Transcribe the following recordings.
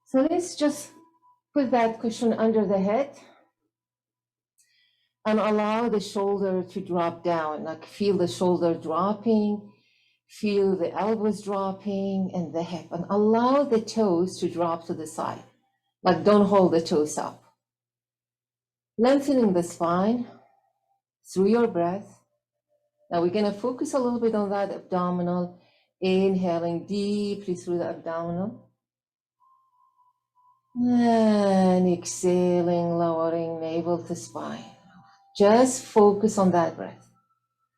So let's just put that cushion under the head and allow the shoulder to drop down. Like feel the shoulder dropping, feel the elbows dropping and the hip, and allow the toes to drop to the side. Like don't hold the toes up. Lengthening the spine through your breath. Now we're gonna focus a little bit on that abdominal, inhaling deeply through the abdominal. And exhaling, lowering navel to spine. Just focus on that breath.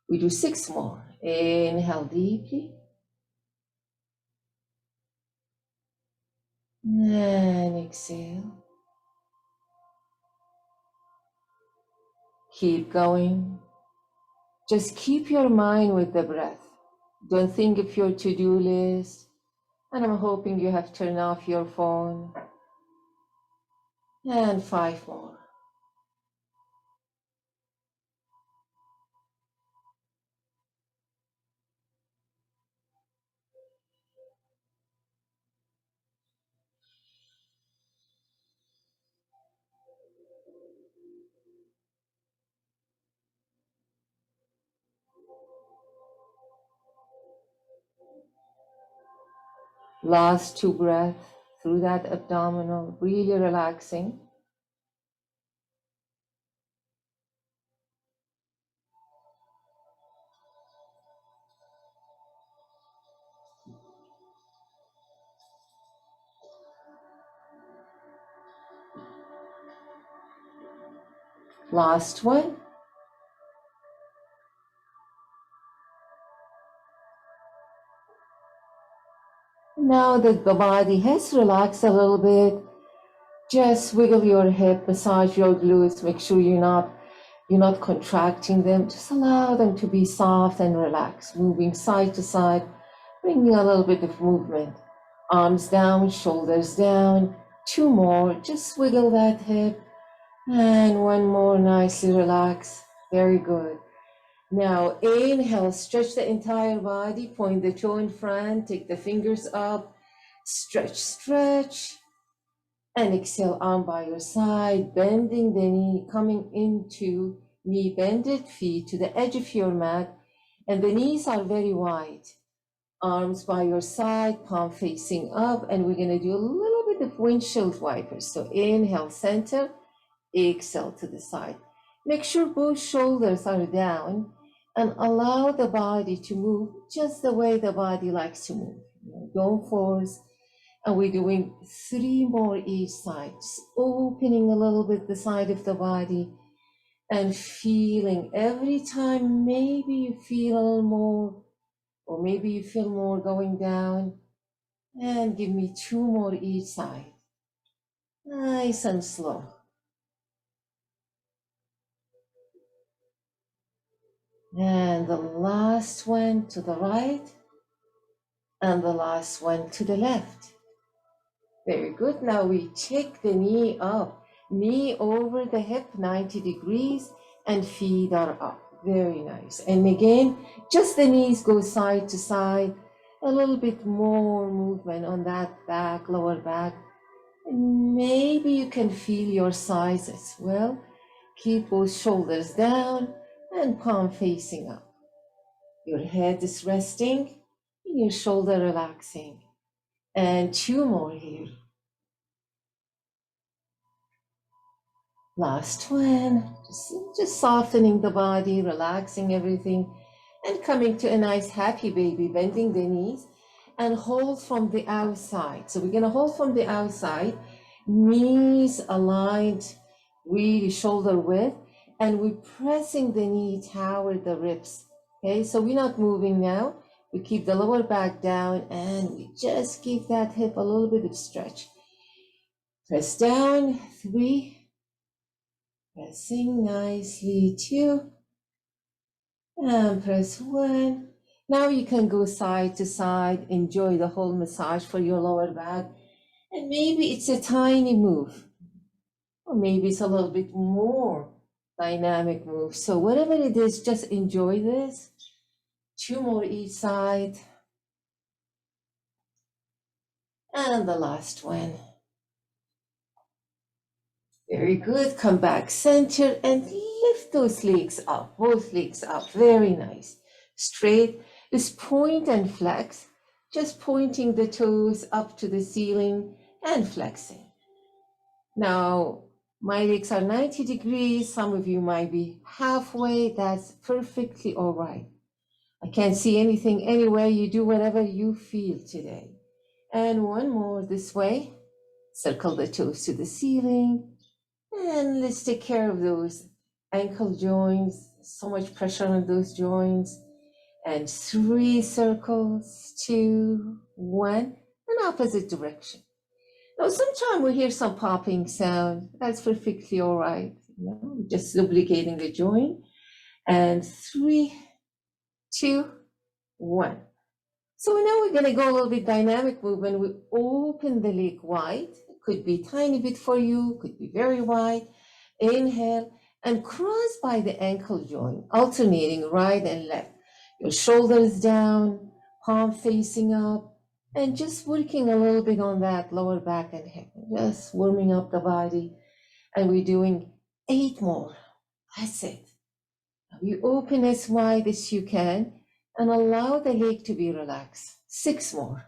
We do 6 more. Inhale deeply. And exhale. Keep going. Just keep your mind with the breath. Don't think of your to-do list. And I'm hoping you have turned off your phone. And 5 more. Last 2 breaths through that abdominal, really relaxing. Last one. Now that the body has relaxed a little bit, just wiggle your hip, massage your glutes, make sure you're not contracting them. Just allow them to be soft and relaxed, moving side to side, bringing a little bit of movement. Arms down, shoulders down. 2 more, just wiggle that hip. And 1 more, nicely relax. Very good. Now inhale, stretch the entire body, point the toe in front, take the fingers up, stretch, stretch. And exhale, arm by your side, bending the knee, coming into knee bended feet to the edge of your mat. And the knees are very wide. Arms by your side, palm facing up. And we're gonna do a little bit of windshield wipers. So inhale, center, exhale to the side. Make sure both shoulders are down and allow the body to move just the way the body likes to move. Don't force. And we're doing 3 more each side, just opening a little bit the side of the body and feeling every time. Maybe you feel a little more, or maybe you feel more going down. And give me 2 more each side. Nice and slow. And the last one to the right, and the last one to the left. Very good. Now we take the knee up, knee over the hip, 90 degrees, and feet are up. Very nice. And again, just the knees go side to side, a little bit more movement on that back, lower back. And maybe you can feel your sides as well. Keep both shoulders down and palm facing up. Your head is resting, and your shoulder relaxing. And 2 more here. Last one. Just softening the body, relaxing everything, and coming to a nice happy baby, bending the knees, and hold from the outside. So we're gonna hold from the outside, knees aligned, really shoulder width, and we're pressing the knee toward the ribs. Okay, so we're not moving now. We keep the lower back down and we just give that hip a little bit of stretch. Press down, 3, pressing nicely, 2, and press 1. Now you can go side to side, enjoy the whole massage for your lower back. And maybe it's a tiny move, or maybe it's a little bit more dynamic move. So whatever it is, just enjoy this. 2 more each side. And the last one. Very good. Come back center and lift those legs up, both legs up. Very nice. Straight. Just point and flex. Just pointing the toes up to the ceiling and flexing. Now, my legs are 90 degrees. Some of you might be halfway. That's perfectly all right. I can't see anything anyway. You do whatever you feel today. And one more this way. Circle the toes to the ceiling. And let's take care of those ankle joints. So much pressure on those joints. And 3 circles, 2, 1, and opposite direction. Now, sometimes we hear some popping sound. That's perfectly all right. Just lubricating the joint. And 3, 2, 1. So now we're going to go a little bit dynamic movement. We open the leg wide. It could be tiny bit for you, could be very wide. Inhale and cross by the ankle joint, alternating right and left. Your shoulders down, palm facing up, and just working a little bit on that lower back and hip. Just warming up the body. And we're doing 8 more. That's it. Now you open as wide as you can and allow the leg to be relaxed. 6 more.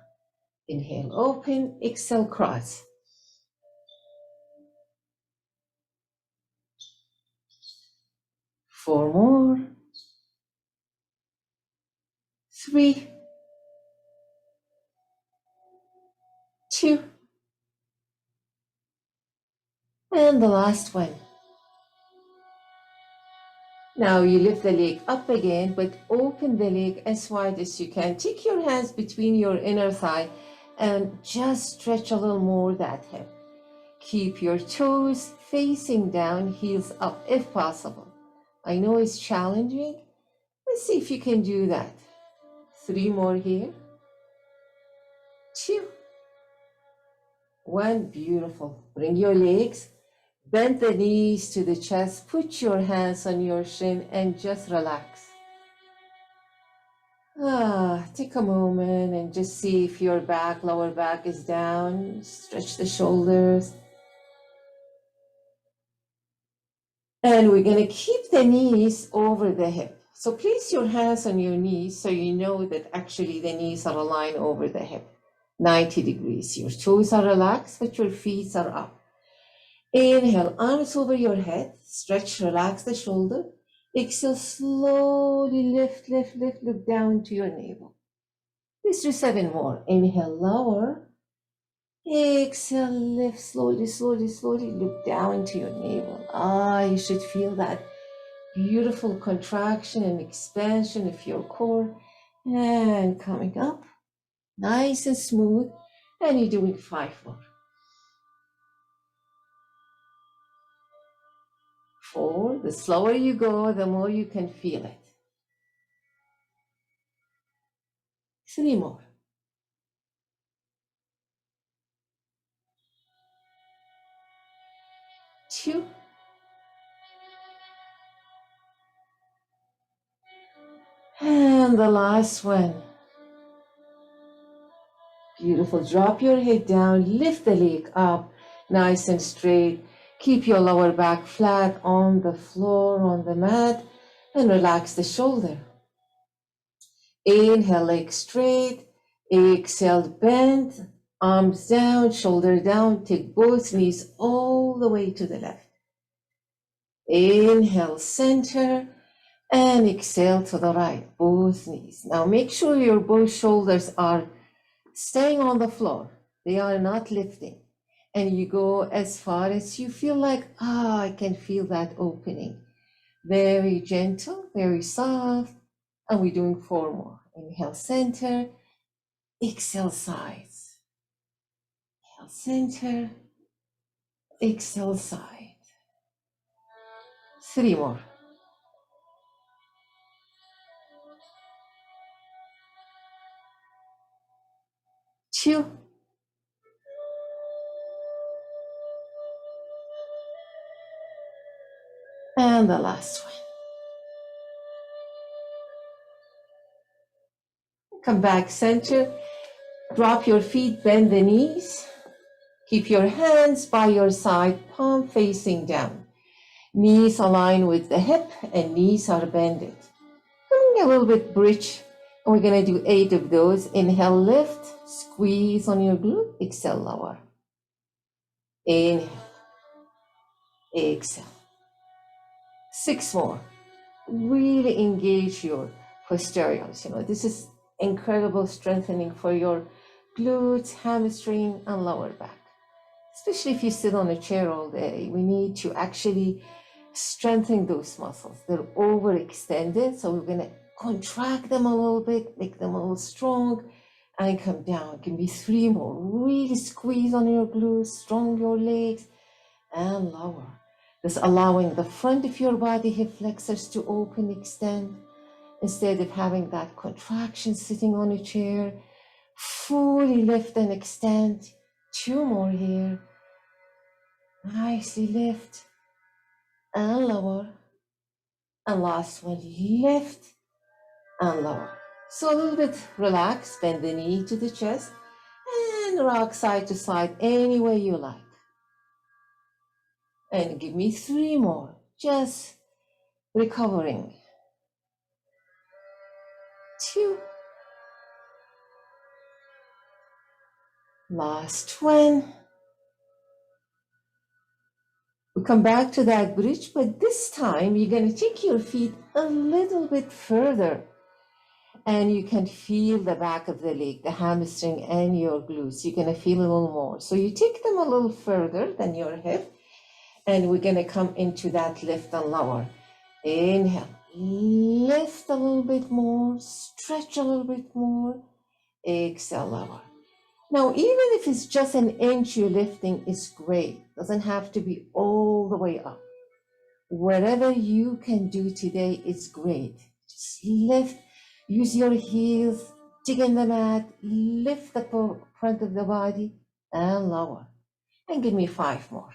Inhale, open, exhale, cross. 4 more. 3, 2, and the last one. Now you lift the leg up again, but open the leg as wide as you can. Take your hands between your inner thigh and just stretch a little more that hip. Keep your toes facing down, heels up if possible. I know it's challenging. Let's see if you can do that. 3 more here. 2, 1. Beautiful. Bring your legs. Bend the knees to the chest, put your hands on your shin and just relax. Take a moment and just see if your back, lower back is down. Stretch the shoulders. And we're going to keep the knees over the hip. So place your hands on your knees so you know that actually the knees are aligned over the hip. 90 degrees. Your toes are relaxed, but your feet are up. Inhale, arms over your head, stretch, relax the shoulder. Exhale, slowly lift, lift, lift, look down to your navel. Let's do 7 more. Inhale, lower. Exhale, lift, slowly, slowly, slowly, look down to your navel. You should feel that beautiful contraction and expansion of your core. And coming up, nice and smooth. And you're doing 5 more. 4, the slower you go, the more you can feel it. 3 more. 2. And the last one. Beautiful. Drop your head down, lift the leg up, nice and straight. Keep your lower back flat on the floor, on the mat, and relax the shoulder. Inhale, leg straight. Exhale, bend, arms down, shoulder down. Take both knees all the way to the left. Inhale, center, and exhale to the right, both knees. Now make sure your both shoulders are staying on the floor. They are not lifting. And you go as far as you feel like, I can feel that opening. Very gentle, very soft. And we're doing 4 more. Inhale, center. Exhale, sides. Inhale, center. Exhale, side. 3 more. 2. And the last one. Come back center. Drop your feet, bend the knees. Keep your hands by your side, palm facing down. Knees align with the hip and knees are bended. Coming a little bit bridge, and we're going to do 8 of those. Inhale, lift, squeeze on your glute, exhale, lower. Inhale, exhale. 6 more. Really engage your posteriors. This is incredible strengthening for your glutes, hamstring, and lower back. Especially if you sit on a chair all day, we need to actually strengthen those muscles. They're overextended, so we're going to contract them a little bit, make them a little strong, and come down. Give me 3 more. Really squeeze on your glutes, strong your legs, and lower. Just allowing the front of your body, hip flexors, to open, extend, instead of having that contraction sitting on a chair. Fully lift and extend. 2 more here. Nicely lift and lower. And last one, lift and lower. So a little bit relaxed, bend the knee to the chest, and rock side to side any way you like. And give me 3 more, just recovering. 2. Last one. We come back to that bridge, but this time you're going to take your feet a little bit further, and you can feel the back of the leg, the hamstring and your glutes. You're going to feel a little more. So you take them a little further than your hip, and we're going to come into that lift and lower. Inhale, lift a little bit more, stretch a little bit more, exhale, lower. Now, even if it's just an inch you're lifting, is great. Doesn't have to be all the way up. Whatever you can do today is great. Just lift, use your heels, dig in the mat, lift the front of the body, and lower. And give me 5 more.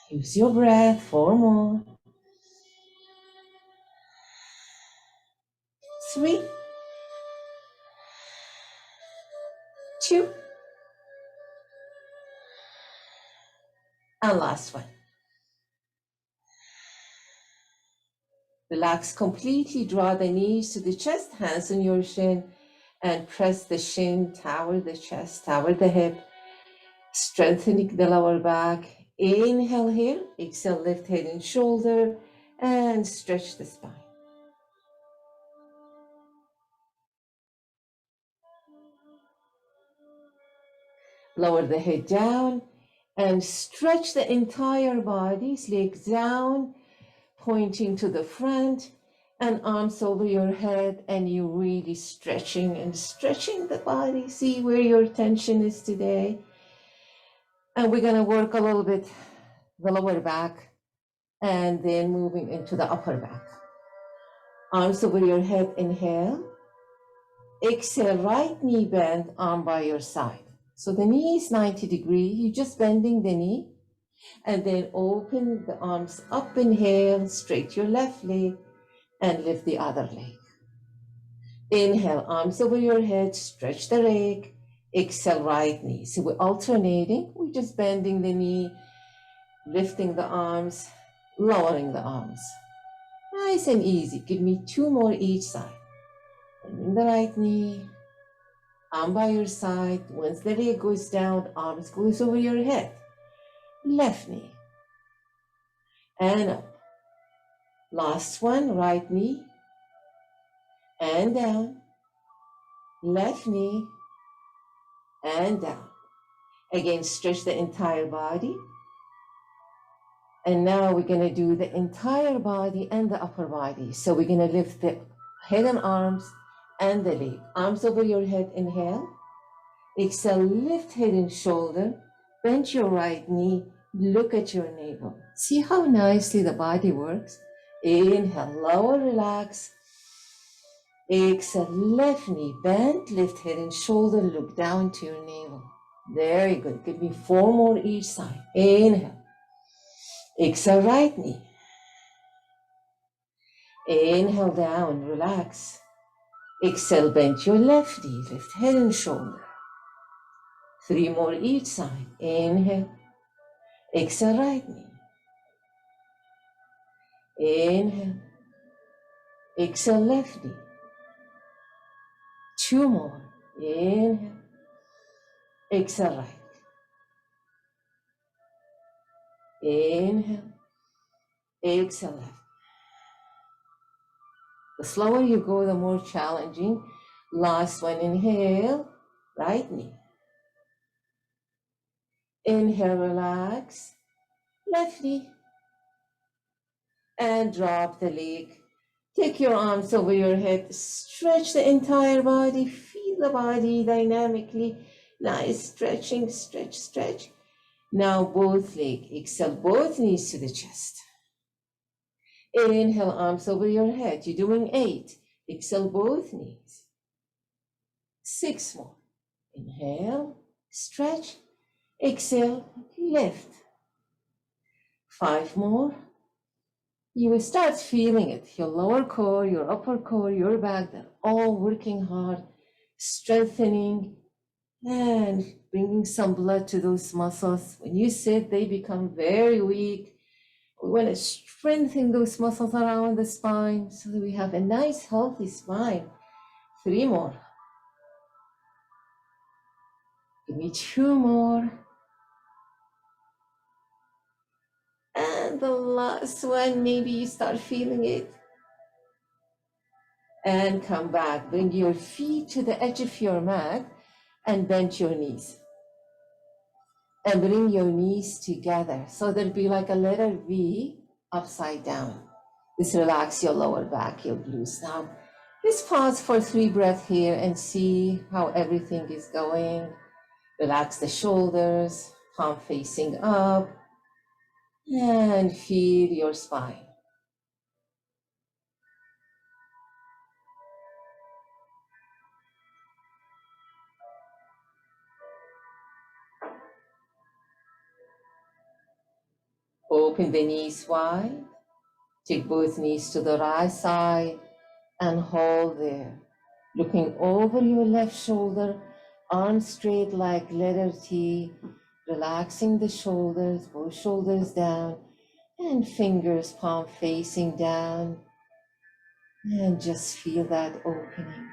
Use your breath. 4 more. 3, 2, and last one. Relax completely, draw the knees to the chest, hands on your shin, and press the shin toward the chest, toward the hip, strengthening the lower back. Inhale here, exhale, lift head and shoulder, and stretch the spine. Lower the head down and stretch the entire body, legs down, pointing to the front, and arms over your head, and you really stretching and stretching the body. See where your tension is today. And we're going to work a little bit the lower back, and then moving into the upper back. Arms over your head, inhale. Exhale, right knee bend, arm by your side. So the knee is 90 degrees, you're just bending the knee, and then open the arms up, inhale, straight your left leg, and lift the other leg. Inhale, arms over your head, stretch the leg, exhale, right knee. So we're alternating, we're just bending the knee, lifting the arms, lowering the arms. Nice and easy. Give me 2 more each side. Bending the right knee, arm by your side. Once the leg goes down, arms goes over your head. Left knee. And up. Last one, right knee. And down. Left knee. And down. Again, stretch the entire body. And now we're going to do the entire body and the upper body. So we're going to lift the head and arms and the leg. Arms over your head, inhale. Exhale, lift head and shoulder. Bend your right knee. Look at your navel. See how nicely the body works? Inhale, lower, relax. Exhale, left knee, bend, lift head and shoulder, look down to your navel. Very good. Give me 4 more each side. Inhale. Exhale, right knee. Inhale down, relax. Exhale, bend your left knee, lift head and shoulder. 3 more each side. Inhale. Exhale, right knee. Inhale. Exhale, left knee. 2 more. Inhale. Exhale, right. Inhale. Exhale, left. The slower you go, the more challenging. Last one, inhale, right knee. Inhale, relax, left knee. And drop the leg. Take your arms over your head. Stretch the entire body. Feel the body dynamically. Nice stretching, stretch, stretch. Now both legs. Exhale, both knees to the chest. Inhale, arms over your head. You're doing 8. Exhale, both knees. 6 more. Inhale, stretch. Exhale, lift. 5 more. You will start feeling it. Your lower core, your upper core, your back, they're all working hard, strengthening and bringing some blood to those muscles. When you sit, they become very weak. We want to strengthen those muscles around the spine so that we have a nice, healthy spine. 3 more. Give me 2 more. And the last one, maybe you start feeling it. And come back. Bring your feet to the edge of your mat and bend your knees. And bring your knees together. So there'll be like a letter V upside down. This relax your lower back, your glutes. Now, just pause for 3 breaths here and see how everything is going. Relax the shoulders, palm facing up, and feel your spine. Open the knees wide. Take both knees to the right side and hold there. Looking over your left shoulder, arms straight like letter T, relaxing the shoulders, both shoulders down, and fingers palm facing down. And just feel that opening.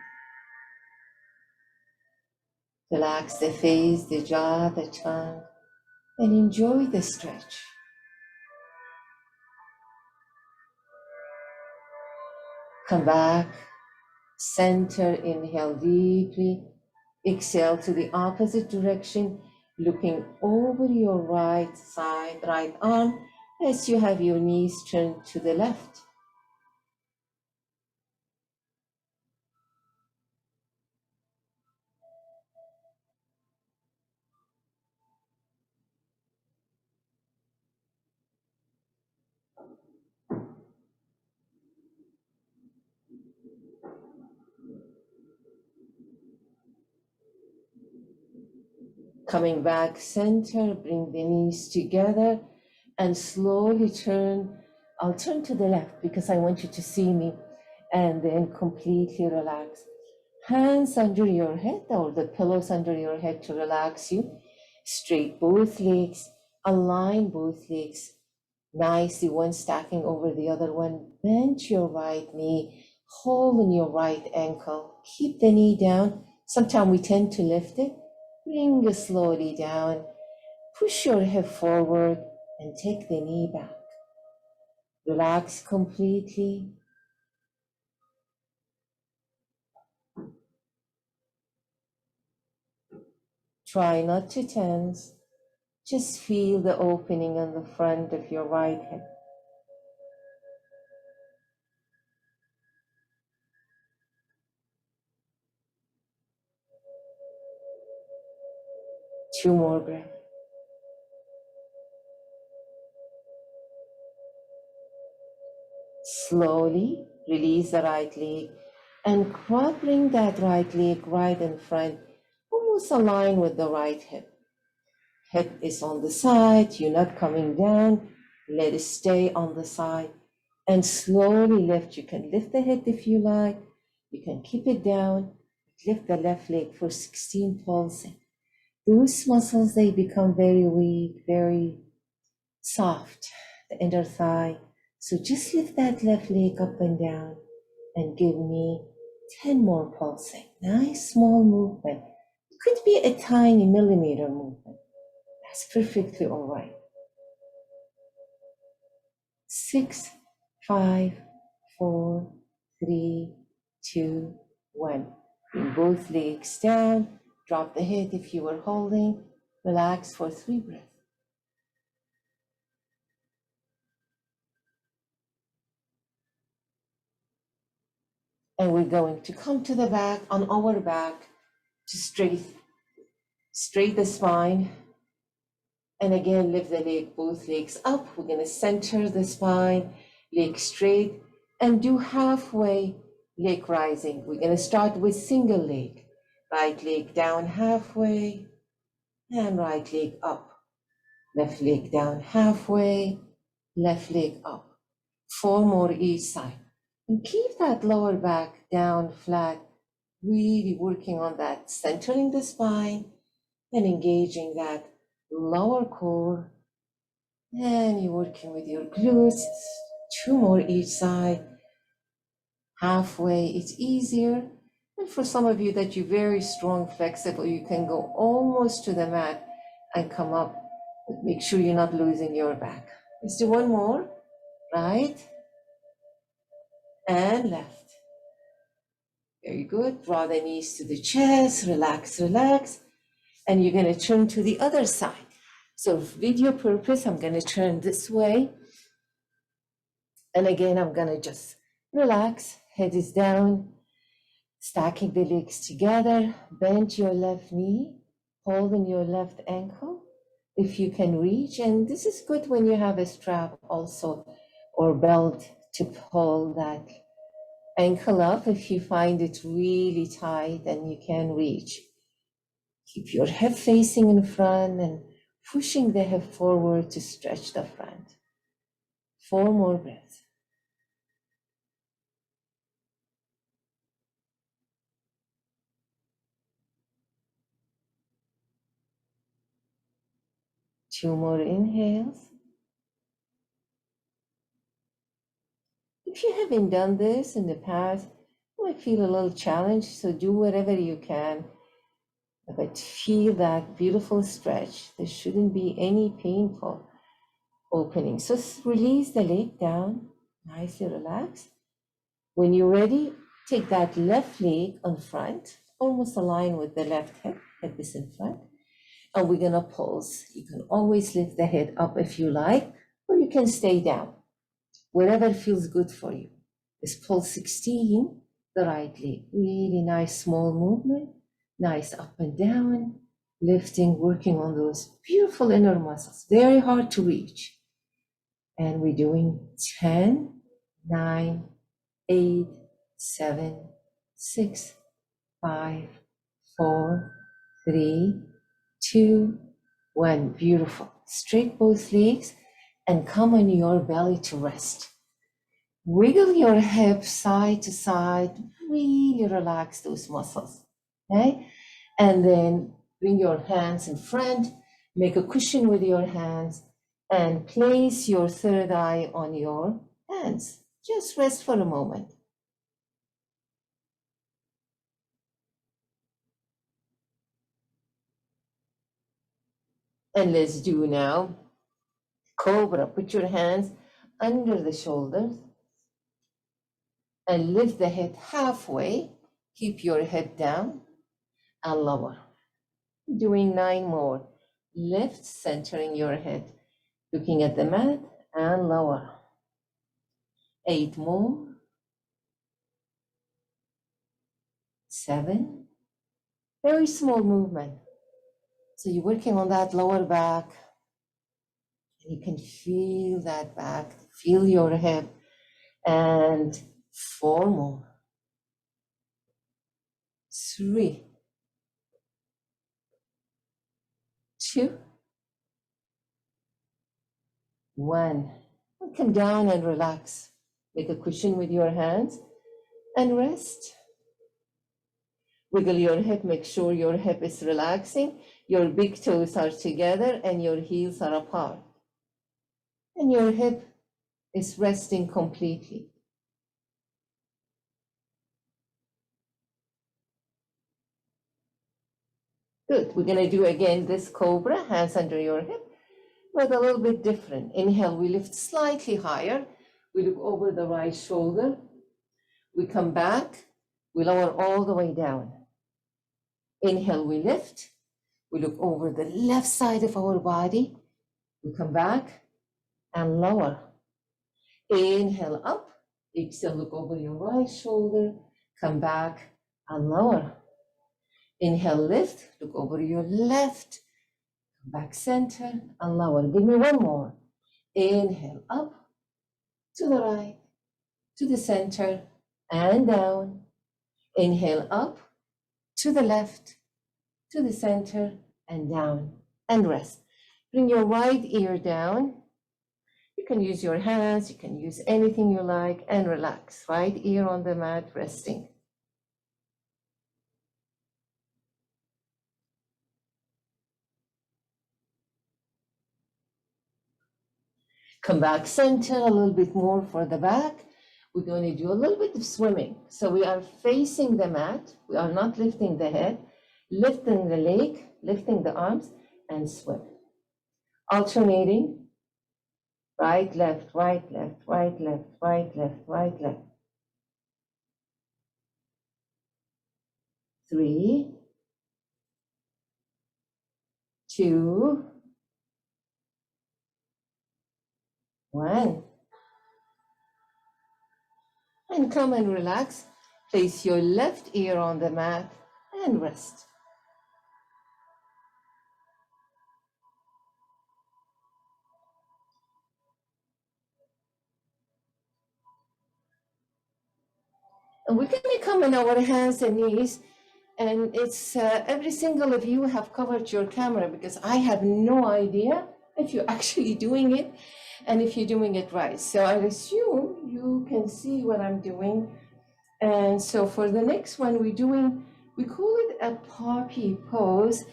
Relax the face, the jaw, the tongue, and enjoy the stretch. Come back, center, inhale deeply, exhale to the opposite direction, looking over your right side, right arm, as you have your knees turned to the left. Coming back center, bring the knees together and slowly turn. I'll turn to the left because I want you to see me, and then completely relax. Hands under your head or the pillows under your head to relax you. Straight both legs, align both legs nicely, one stacking over the other one. Bend your right knee, hold in your right ankle. Keep the knee down. Sometimes we tend to lift it. Bring it slowly down. Push your hip forward and take the knee back. Relax completely. Try not to tense. Just feel the opening on the front of your right hip. Two more breaths. Slowly release the right leg and bring that right leg right in front, almost align with the right hip. Hip is on the side, you're not coming down. Let it stay on the side and slowly lift. You can lift the hip if you like. You can keep it down. Lift the left leg for 16 pulsing. those muscles, they become very weak, very soft, the inner thigh. So just lift that left leg up and down and give me 10 more pulsing. Nice small movement. It could be a tiny millimeter movement. That's perfectly all right. 6, 5, 4, 3, 2, 1. Bring both legs down. Drop the head if you were holding. Relax for 3 breaths. And we're going to come to the back, on our back, to straight the spine. And again, lift the leg, both legs up. We're going to center the spine, leg straight, and do halfway leg rising. We're going to start with single leg. Right leg down halfway, and right leg up. Left leg down halfway, left leg up. 4 more each side. And keep that lower back down flat, really working on that, centering the spine and engaging that lower core. And you're working with your glutes. 2 more each side. Halfway, it's easier. And for some of you that you're very strong, flexible, you can go almost to the mat and come up. But make sure you're not losing your back. Let's do 1 more. Right and left. Very good. Draw the knees to the chest. Relax, relax. And you're going to turn to the other side. So for video purpose, I'm going to turn this way. And again, I'm going to just relax. Head is down. Stacking the legs together. Bend your left knee. Holding your left ankle if you can reach. And this is good when you have a strap also or belt to pull that ankle up if you find it really tight and you can reach. Keep your hip facing in front and pushing the hip forward to stretch the front. 4 more breaths. Two more inhales. If you haven't done this in the past, you might feel a little challenged, so do whatever you can. But feel that beautiful stretch. There shouldn't be any painful opening. So release the leg down, nicely relax. When you're ready, take that left leg on front, almost align with the left hip, head is in front. And we're gonna pulse. You can always lift the head up if you like, or you can stay down, whatever feels good for you. Let's pulse 16, the right leg. Really nice small movement, nice up and down, lifting, working on those beautiful inner muscles, very hard to reach. And we're doing 10, 9, 8, 7, 6, 5, 4, 3, 2, 1. Beautiful. Straight both legs and come on your belly to rest. Wiggle your hips side to side. Really relax those muscles. Okay? And then bring your hands in front. Make a cushion with your hands and place your third eye on your hands. Just rest for a moment. And let's do now Cobra. Put your hands under the shoulders and lift the head halfway. Keep your head down and lower. Doing 9 more. Lift, centering your head, looking at the mat and lower. 8 more. 7. Very small movement. So you're working on that lower back. You can feel that back, feel your hip. And 4 more. 3, 2, 1. Come down and relax. Make a cushion with your hands and rest. Wiggle your hip, make sure your hip is relaxing. Your big toes are together and your heels are apart. And your hip is resting completely. Good. We're going to do again this Cobra, hands under your hip, but a little bit different. Inhale, we lift slightly higher. We look over the right shoulder. We come back. We lower all the way down. Inhale, we lift. We look over the left side of our body. We come back and lower. Inhale up. Exhale, look over your right shoulder. Come back and lower. Inhale, lift. Look over your left. Come back center and lower. Give me one more. Inhale up to the right, to the center and down. Inhale up to the left, to the center and down, and rest. Bring your right ear down. You can use your hands, you can use anything you like, and relax. Right ear on the mat, resting. Come back center, a little bit more for the back. We're going to do a little bit of swimming. So we are facing the mat. We are not lifting the head, lifting the leg, lifting the arms, and swim. Alternating. Right, left, right, left, right, left, right, left, right, left. 3, 2, 1. And come and relax. Place your left ear on the mat and rest. And we're going to come on our hands and knees. And it's every single of you have covered your camera because I have no idea if you're actually doing it and if you're doing it right. So I assume you can see what I'm doing. And so for the next one we're doing, we call it a poppy pose,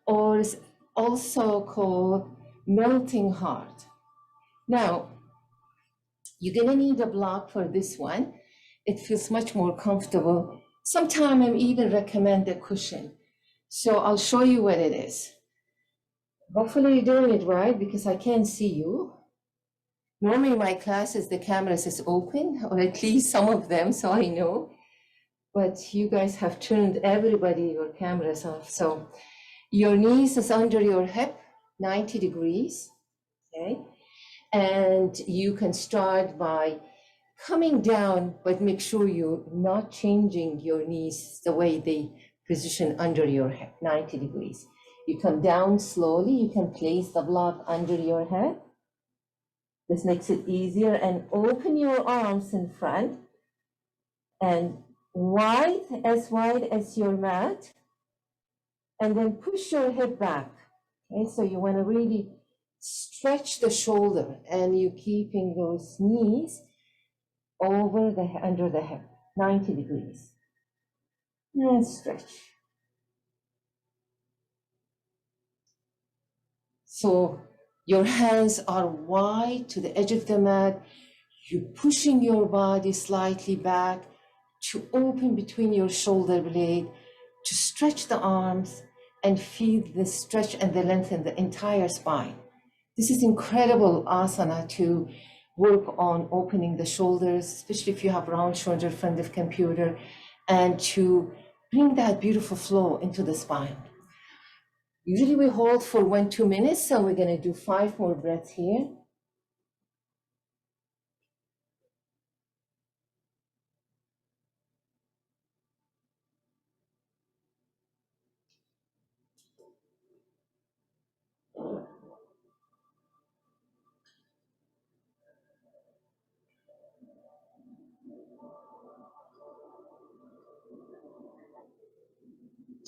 or is also called melting heart. Now, you're gonna need a block for this one. It feels much more comfortable. Sometimes I even recommend a cushion. So I'll show you what it is. Hopefully you're doing it right because I can't see you. Normally in my classes, the cameras is open, or at least some of them, so I know. But you guys have turned everybody your cameras off. So your knees is under your hip, 90 degrees, okay? And you can start by coming down, but make sure you're not changing your knees the way they position under your hip, 90 degrees. You come down slowly, you can place the block under your head. This makes it easier, and open your arms in front and wide as your mat, and then push your hip back. Okay, so you want to really stretch the shoulder, and you're keeping those knees over the under the hip, 90 degrees. And stretch. So your hands are wide to the edge of the mat. You're pushing your body slightly back to open between your shoulder blade, to stretch the arms and feel the stretch and the length in the entire spine. This is incredible asana to work on opening the shoulders, especially if you have round shoulder in front of computer, and to bring that beautiful flow into the spine. Usually we hold for 1-2 minutes, so we're going to do 5 more breaths here.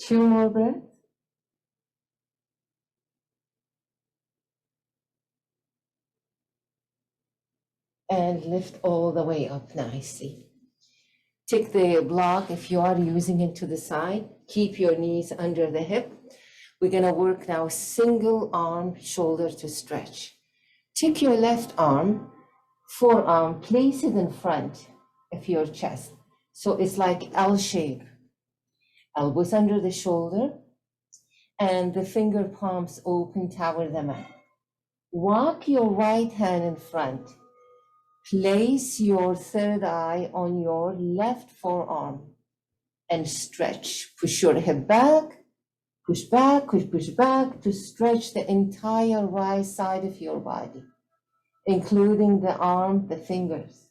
Two more breaths. And lift all the way up nicely. Take the block, if you are using it, to the side. Keep your knees under the hip. We're gonna work now single arm shoulder to stretch. Take your left arm, forearm, place it in front of your chest. So it's like L shape. Elbows under the shoulder and the finger palms open toward the mat. Walk your right hand in front. Place your third eye on your left forearm and stretch. Push your hip back, push back, push back to stretch the entire right side of your body, including the arm, the fingers.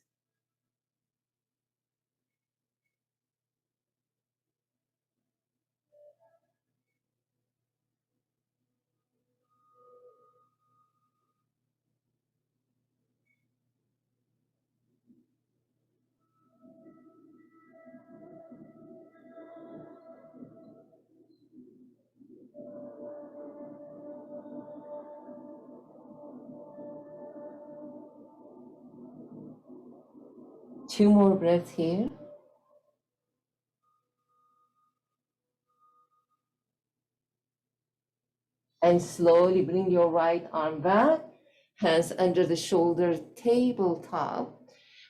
2 more breaths here. And slowly bring your right arm back, hands under the shoulder, tabletop.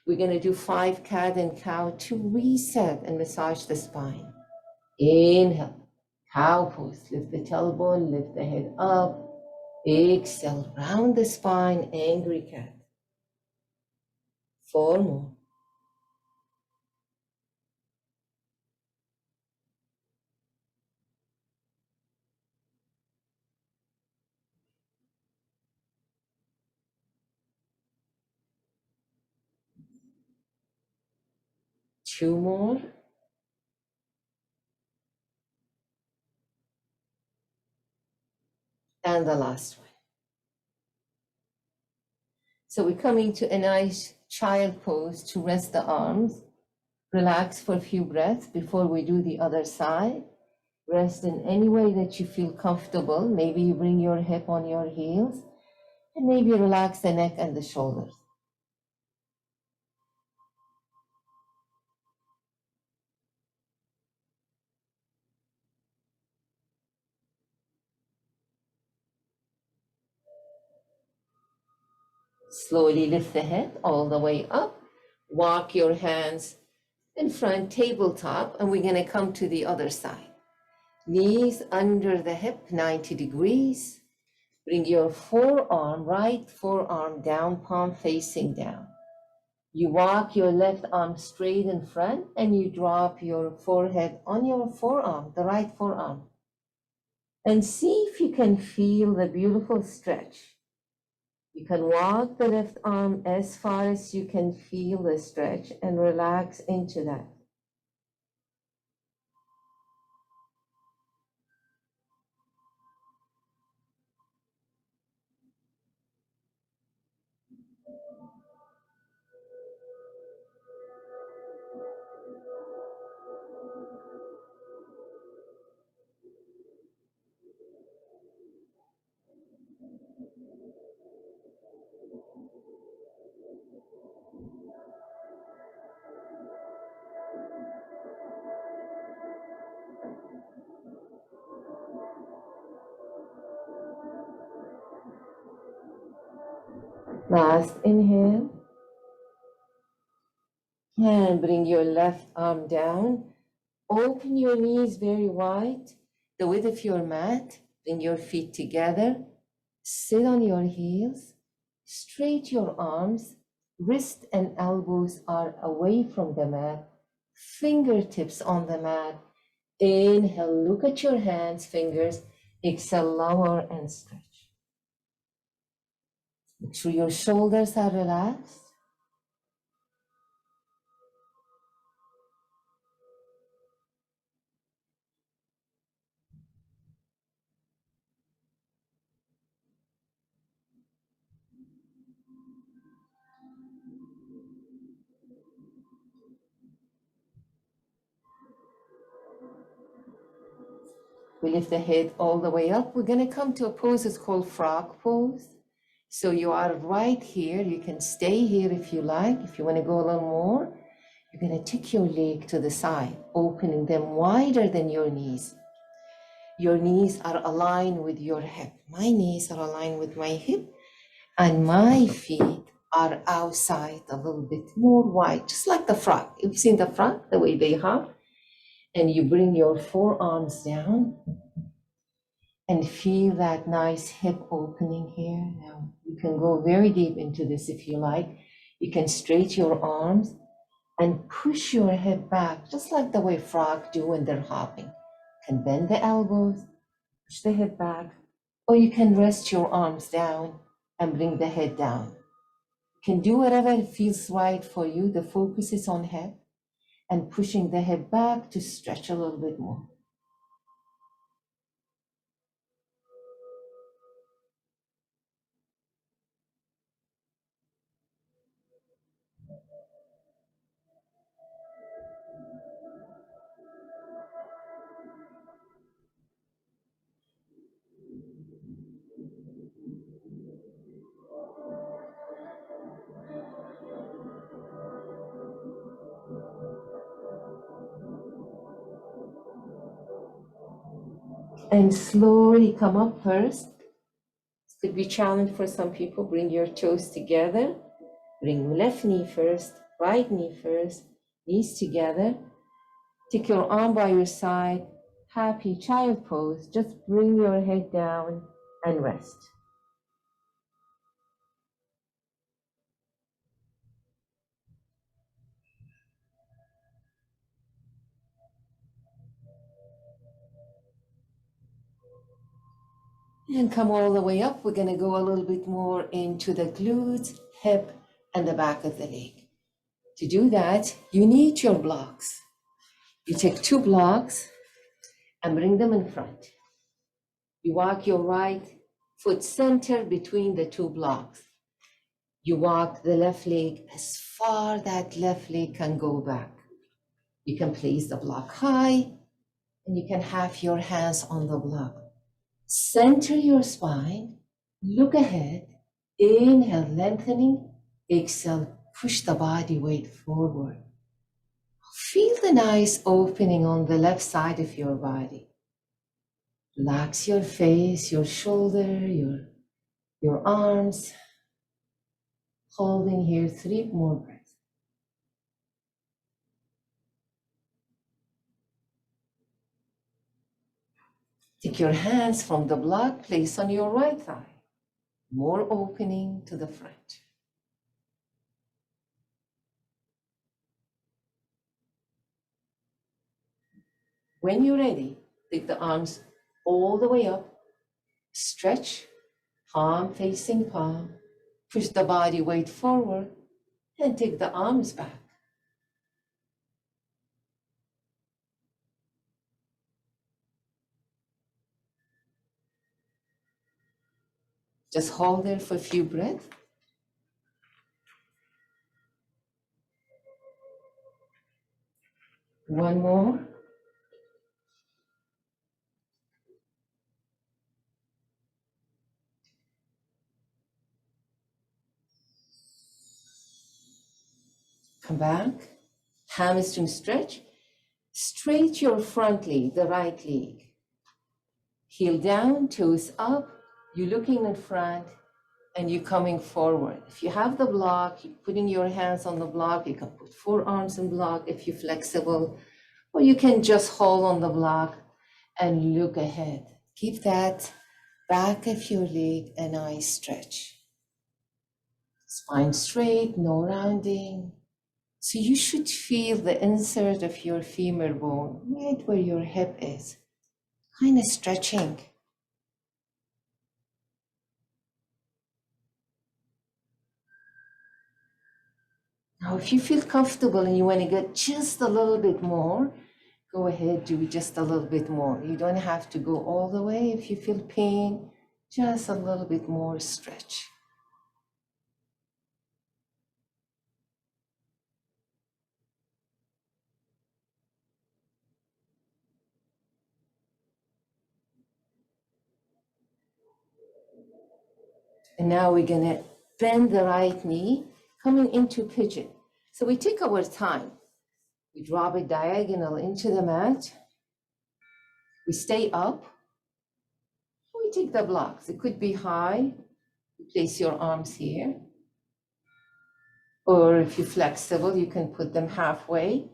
We're gonna do 5 cat and cow to reset and massage the spine. Inhale, cow pose, lift the tailbone, lift the head up. Exhale, round the spine, angry cat. 4 more. 2 more. And the last one. So we're coming to a nice child pose to rest the arms. Relax for a few breaths before we do the other side. Rest in any way that you feel comfortable. Maybe you bring your hip on your heels, and maybe relax the neck and the shoulders. Slowly lift the head all the way up. Walk your hands in front, tabletop, and we're gonna come to the other side. Knees under the hip, 90 degrees. Bring your forearm, right forearm down, palm facing down. You walk your left arm straight in front and you drop your forehead on your forearm, the right forearm. And see if you can feel the beautiful stretch. You can walk the left arm as far as you can feel the stretch and relax into that. Last inhale. And bring your left arm down. Open your knees very wide, the width of your mat. Bring your feet together. Sit on your heels. Straight your arms. Wrist and elbows are away from the mat. Fingertips on the mat. Inhale, look at your hands, fingers. Exhale, lower and stretch. Make sure your shoulders are relaxed. We lift the head all the way up. We're going to come to a pose. It's called frog pose. So you are right here. You can stay here if you like. If you want to go a little more, you're going to take your leg to the side, opening them wider than your knees. Your knees are aligned with your hip. My knees are aligned with my hip, and my feet are outside a little bit more wide, just like the frog. You've seen the frog, the way they hop? And you bring your forearms down and feel that nice hip opening here. Now, you can go very deep into this if you like. You can straighten your arms and push your head back, just like the way frogs do when they're hopping. You can bend the elbows, push the head back, or you can rest your arms down and bring the head down. You can do whatever feels right for you. The focus is on head and pushing the head back to stretch a little bit more. And slowly come up first. This could be a challenge for some people. Bring your toes together. Bring left knee first, right knee first, knees together. Take your arm by your side. Happy child pose. Just bring your head down and rest. And come all the way up. We're going to go a little bit more into the glutes, hip, and the back of the leg. To do that, you need your blocks. You take 2 blocks and bring them in front. You walk your right foot center between the 2 blocks. You walk the left leg as far that left leg can go back. You can place the block high, and you can have your hands on the block. Center your spine, look ahead, inhale, lengthening, exhale, push the body weight forward. Feel the nice opening on the left side of your body. Relax your face, your shoulder, your arms. Holding here 3 more breaths. Take your hands from the block, place on your right thigh. More opening to the front. When you're ready, take the arms all the way up. Stretch, palm facing palm. Push the body weight forward and take the arms back. Just hold there for a few breaths. One more. Come back. Hamstring stretch. Straight your front leg, the right leg. Heel down, toes up. You're looking in front and you're coming forward. If you have the block, you're putting your hands on the block. You can put forearms in block if you're flexible, or you can just hold on the block and look ahead. Keep that back of your leg a nice stretch. Spine straight, no rounding. So you should feel the insert of your femur bone right where your hip is, kind of stretching. Now, if you feel comfortable and you want to get just a little bit more, go ahead, do just a little bit more. You don't have to go all the way. If you feel pain, just a little bit more stretch. And now we're going to bend the right knee, coming into pigeon. So we take our time. We drop it diagonal into the mat. We stay up. You take the blocks. It could be high. You place your arms here. Or if you're flexible, you can put them halfway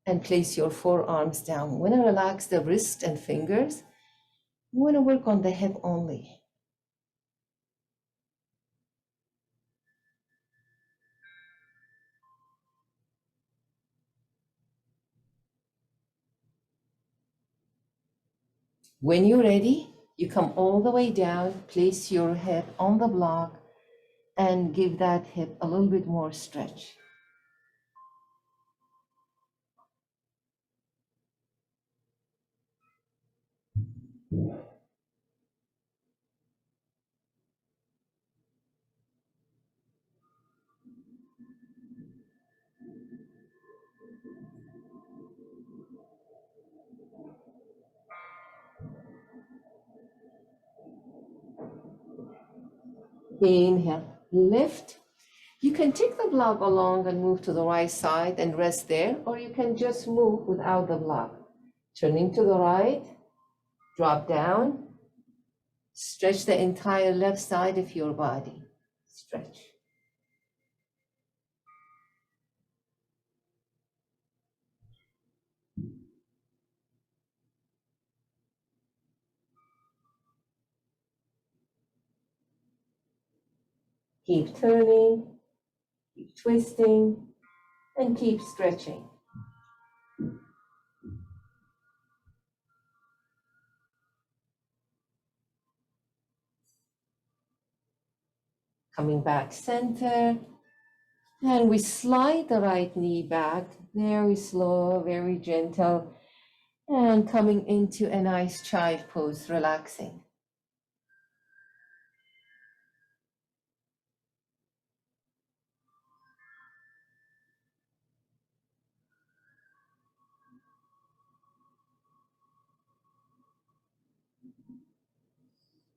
and place your forearms down. You want to relax the wrist and fingers. You want to work on the hip only. When you're ready, you come all the way down, place your hip on the block, and give that hip a little bit more stretch. Inhale, lift. You can take the block along and move to the right side and rest there, or you can just move without the block. Turning to the right, drop down, stretch the entire left side of your body. Stretch. Keep turning, keep twisting, and keep stretching. Coming back center, and we slide the right knee back, very slow, very gentle, and coming into a nice child pose, relaxing.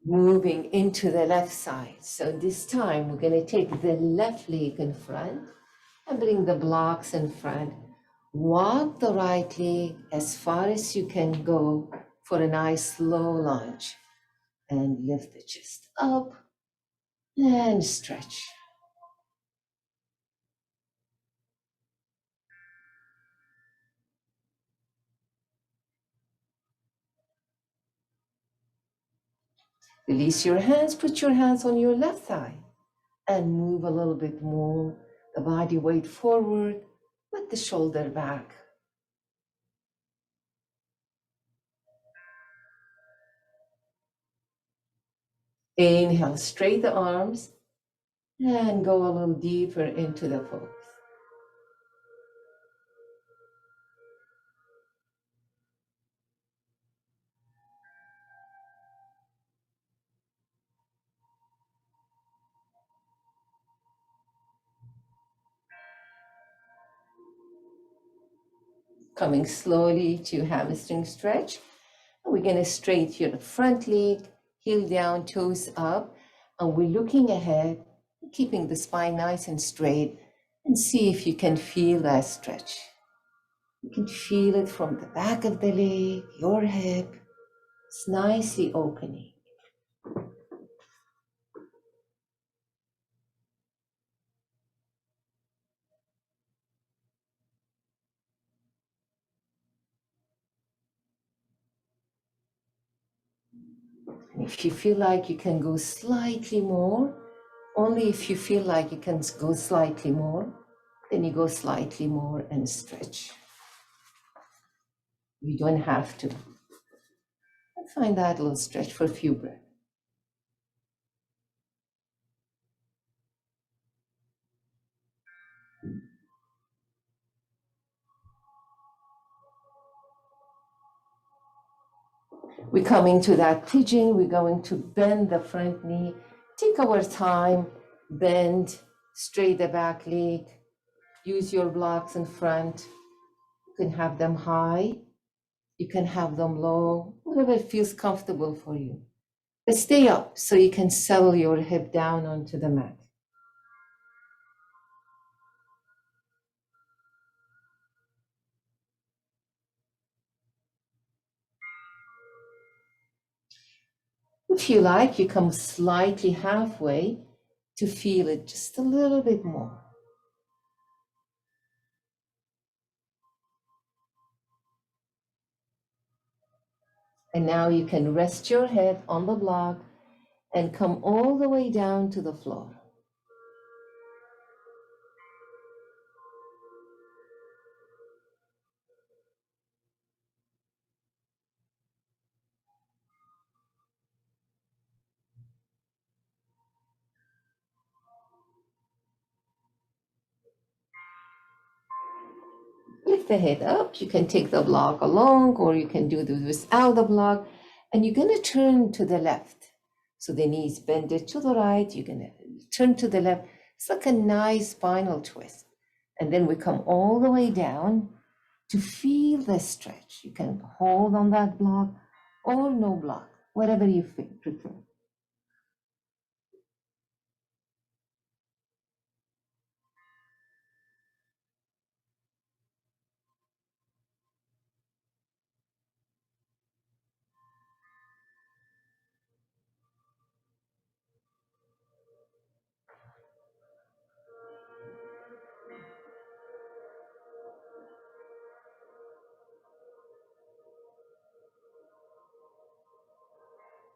Moving into the left side. So this time we're going to take the left leg in front and bring the blocks in front. Walk the right leg as far as you can go for a nice slow lunge. And lift the chest up and stretch. Release your hands, put your hands on your left thigh and move a little bit more. The body weight forward, with the shoulder back. Inhale, straight the arms and go a little deeper into the pose. Coming slowly to hamstring stretch. We're going to straighten your front leg, heel down, toes up, and we're looking ahead, keeping the spine nice and straight, and see if you can feel that stretch. You can feel it from the back of the leg, your hip. It's nicely opening. And if you feel like you can go slightly more, only if you feel like you can go slightly more, then you go slightly more and stretch. You don't have to. Find that little stretch for a few breaths. We're coming to that pigeon. We're going to bend the front knee. Take our time, bend, straight the back leg. Use your blocks in front. You can have them high. You can have them low, whatever feels comfortable for you. But stay up so you can settle your hip down onto the mat. If you like, you come slightly halfway to feel it just a little bit more. And now you can rest your head on the block and come all the way down to the floor. Lift the head up. You can take the block along, or you can do this without the block. And you're going to turn to the left. So the knees bended to the right. You're going to turn to the left. It's like a nice spinal twist. And then we come all the way down to feel the stretch. You can hold on that block or no block, whatever you prefer.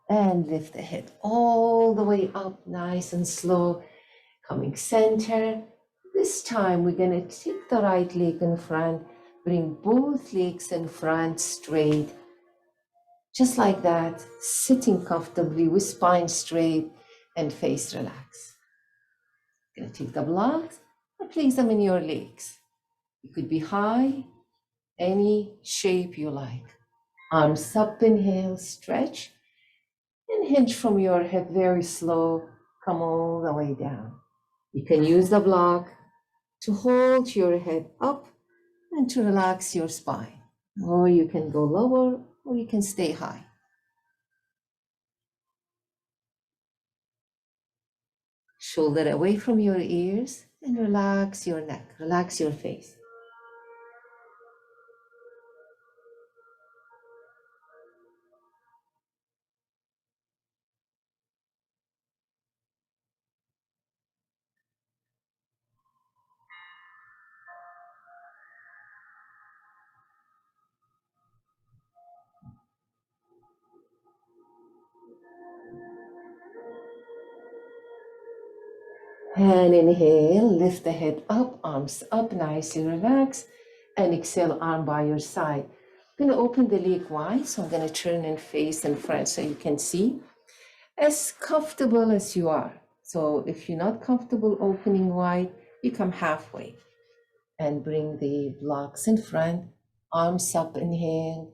And lift the head all the way up, nice and slow, coming center. This time we're going to take the right leg in front, bring both legs in front straight, just like that, sitting comfortably with spine straight and face relaxed. Going to take the blocks and place them in your legs. It could be high, any shape you like. Arms up, inhale, stretch, and hinge from your hip very slow, come all the way down. You can use the block to hold your head up and to relax your spine. Or you can go lower, or you can stay high. Shoulder away from your ears and relax your neck, relax your face. And inhale, lift the head up, arms up, nicely relax. And exhale, arm by your side. I'm going to open the leg wide, so I'm going to turn and face in front so you can see. As comfortable as you are. So if you're not comfortable opening wide, you come halfway. And bring the blocks in front, arms up, inhale.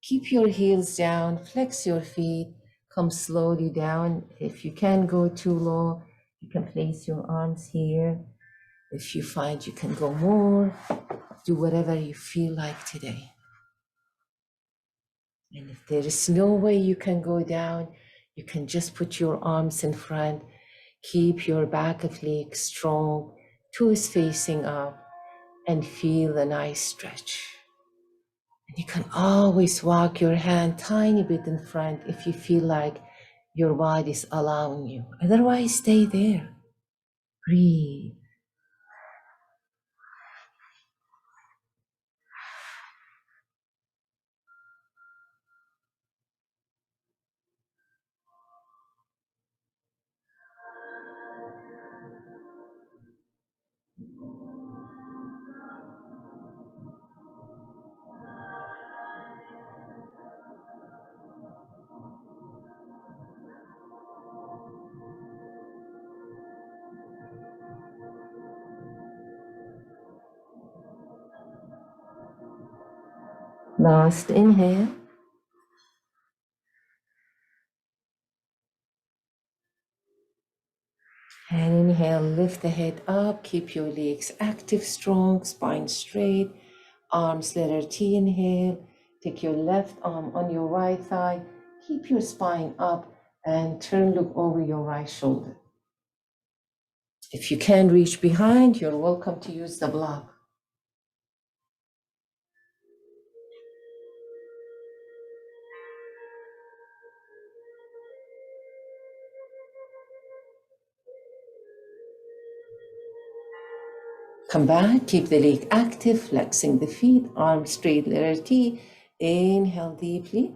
Keep your heels down, flex your feet, come slowly down. If you can go too low, you can place your arms here. If you find you can go more, do whatever you feel like today. And if there is no way you can go down, you can just put your arms in front, keep your back of leg strong, toes facing up, and feel the nice stretch. And you can always walk your hand tiny bit in front if you feel like your body is allowing you. Otherwise, stay there. Breathe. Last inhale. And inhale, lift the head up, keep your legs active, strong, spine straight, arms letter T, inhale. Take your left arm on your right thigh, keep your spine up, and turn, look over your right shoulder. If you can't reach behind, you're welcome to use the block. Come back, keep the leg active, flexing the feet, arms straight, letter T. Inhale deeply.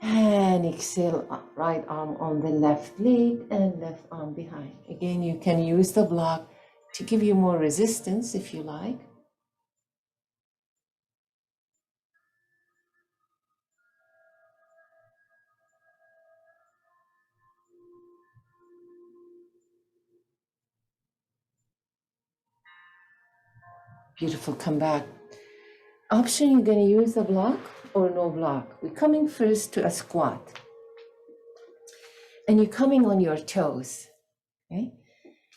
And exhale, right arm on the left leg and left arm behind. Again, you can use the block to give you more resistance if you like. Beautiful, come back. Option, you're gonna use the block or no block. We're coming first to a squat. And you're coming on your toes, okay?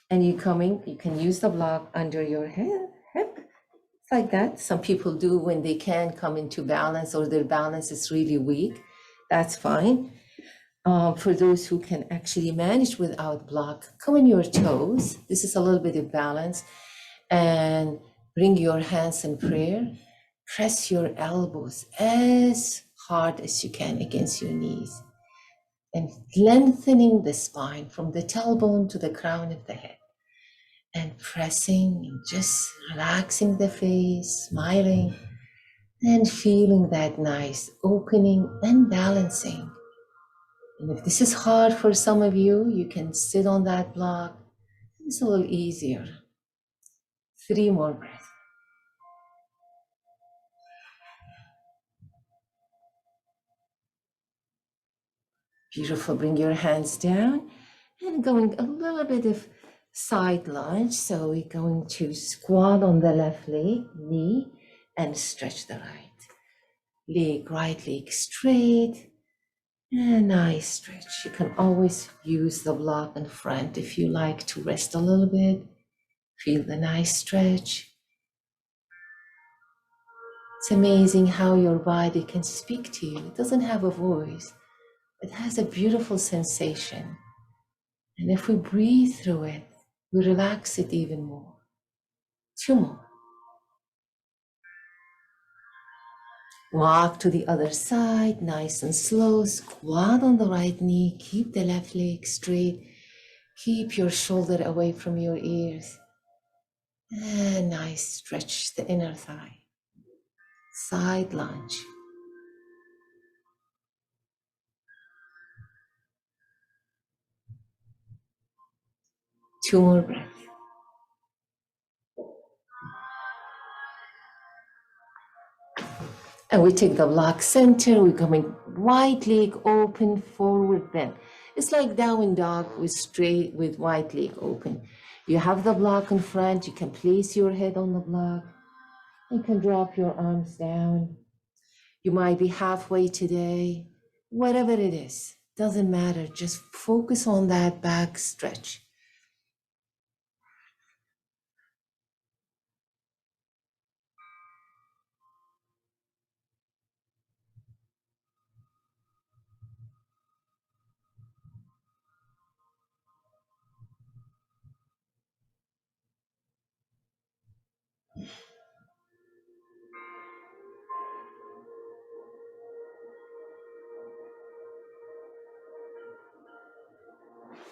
And you're coming, you can use the block under your hip, it's like that. Some people do when they can't come into balance or their balance is really weak. That's fine. For those who can actually manage without block, come on your toes. This is a little bit of balance. And bring your hands in prayer. Press your elbows as hard as you can against your knees. And lengthening the spine from the tailbone to the crown of the head. And pressing and just relaxing the face, smiling, and feeling that nice opening and balancing. And if this is hard for some of you, you can sit on that block. It's a little easier. 3 more breaths. Beautiful. Bring your hands down and going a little bit of side lunge. So we're going to squat on the left leg, knee, and stretch the right. Leg, right leg straight. And a nice stretch. You can always use the block in front if you like to rest a little bit. Feel the nice stretch. It's amazing how your body can speak to you. It doesn't have a voice. It has a beautiful sensation. And if we breathe through it, we relax it even more. 2 more. Walk to the other side, nice and slow. Squat on the right knee. Keep the left leg straight. Keep your shoulder away from your ears. And nice stretch the inner thigh. Side lunge. 2 more breaths. And we take the block center, we're coming right leg open, forward bend. It's like down dog with straight, with right leg open. You have the block in front, you can place your head on the block. You can drop your arms down. You might be halfway today, whatever it is, doesn't matter. Just focus on that back stretch.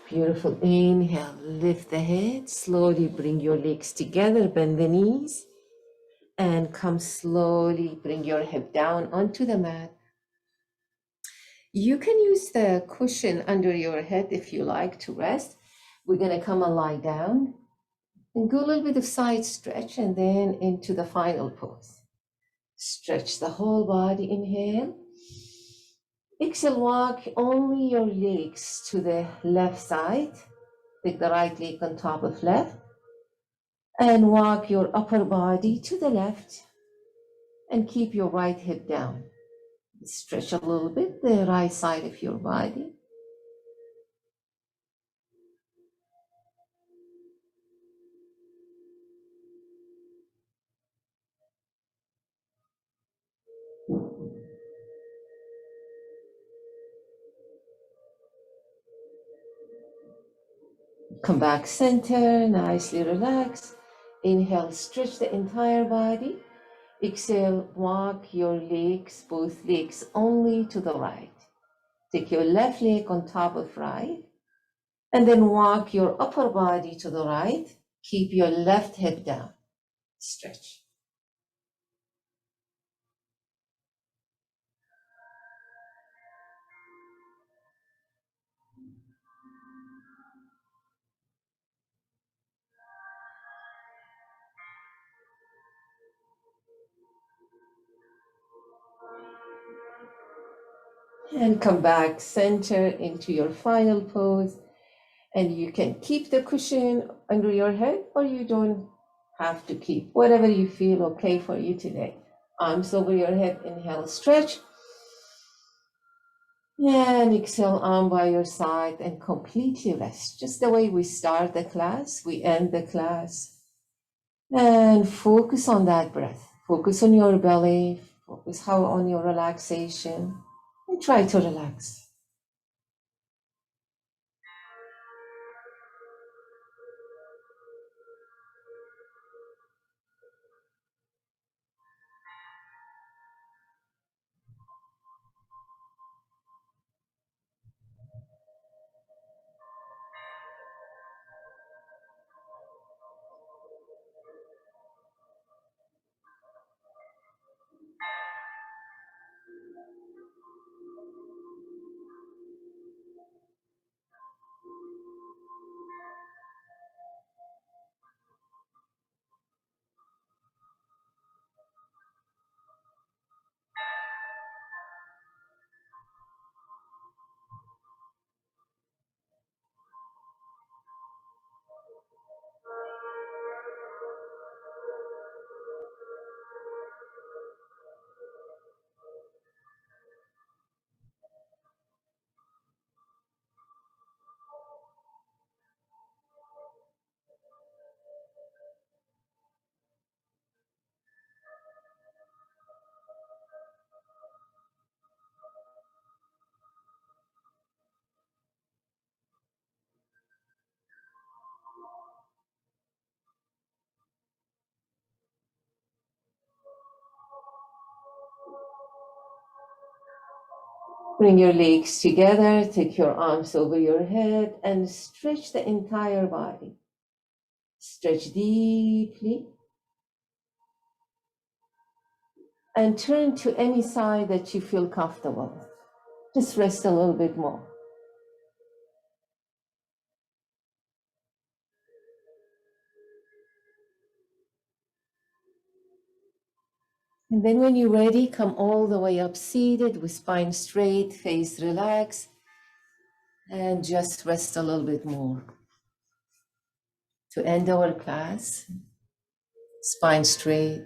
Beautiful. Inhale, lift the head, slowly bring your legs together, bend the knees, and come slowly, bring your hip down onto the mat. You can use the cushion under your head if you like to rest. We're gonna come and lie down and go a little bit of side stretch and then into the final pose. Stretch the whole body, inhale. Exhale, walk only your legs to the left side. Take the right leg on top of left and walk your upper body to the left and keep your right hip down. Stretch a little bit the right side of your body. Come back center, nicely relax. Inhale, stretch the entire body. Exhale, walk your legs, both legs only to the right. Take your left leg on top of right, and then walk your upper body to the right. Keep your left hip down. Stretch. And come back center into your final pose. And you can keep the cushion under your head, or you don't have to keep. Whatever you feel okay for you today. Arms over your head, inhale, stretch. And exhale, arm by your side and completely rest. Just the way we start the class, we end the class. And focus on that breath. Focus on your belly. Focus on your relaxation. And try to relax. Bring your legs together, take your arms over your head, and stretch the entire body. Stretch deeply. And turn to any side that you feel comfortable. Just rest a little bit more. And then when you're ready, come all the way up seated with spine straight, face relaxed, and just rest a little bit more. To end our class, spine straight.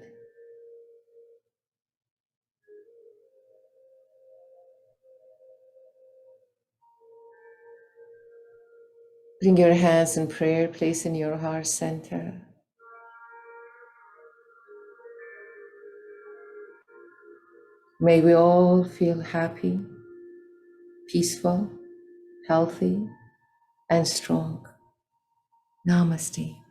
Bring your hands in prayer, place in your heart center. May we all feel happy, peaceful, healthy, and strong. Namaste.